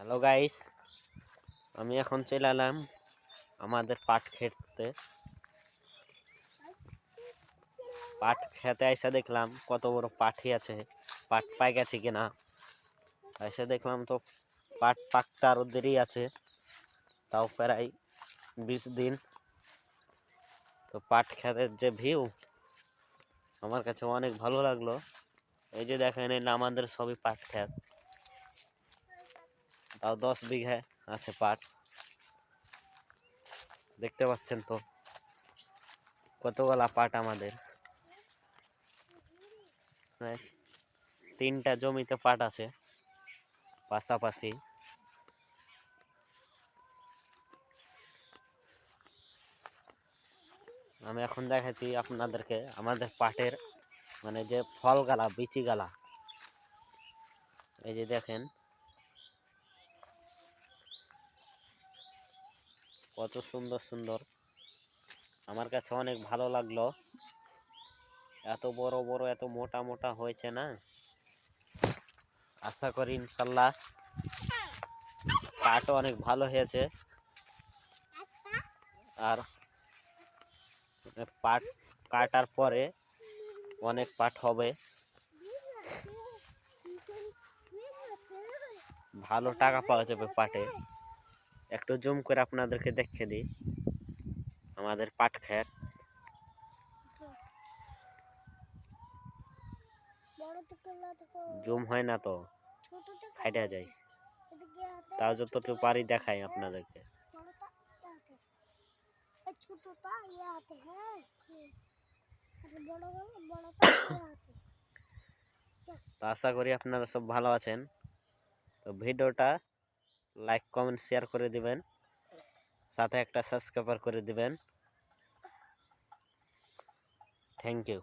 Hello guys, আমি এখন চলে এলাম আমাদের পাট খেতে। পাট খেতে এসে দেখলাম কত বড় পাঠি আছে, পাট পাই গেছে কিনা। এসে দেখলাম তো পাট পাকতে আরো দেরি আছে, তাও প্রায় 20 দিন। তো পাট খেতের যে ভিউ আমার কাছে অনেক ভালো লাগলো। এই যে দেখেন, এই আমাদের সবই পাট খেত, তাও 10 বিঘা আছে পাট। দেখতে পাচ্ছেন তো কতগুলা পাট আমাদের। 3টা জমিতে পাট আছে পাশাপাশি। আমি এখন দেখাচ্ছি আপনাদেরকে আমাদের পাটের মানে যে ফল গালা, বিচি গালা। এই যে দেখেন কত সুন্দর সুন্দর, আমার কাছে অনেক ভালো লাগলো। এত বড় বড়, এত মোটা মোটা হয়েছে না। আশা করি ইনশাল্লাহ পাটও অনেক ভালো হয়েছে। আর পাট কাটার পরে অনেক পাট হবে, ভালো টাকা পাওয়া যাবে পাটে। একটু জুম করে আপনাদেরকে দেখে দিই আমাদের পাট ক্ষেত। জুম হয় না তো, ফাইটা যায়। তাও যতটুকু পারি দেখাই আপনাদেরকে। তো আশা করি আপনারা সব ভালো আছেন। তো ভিডিওটা লাইক কমেন্ট শেয়ার করে দিবেন, সাথে একটা সাবস্ক্রাইব করে দিবেন। Thank you.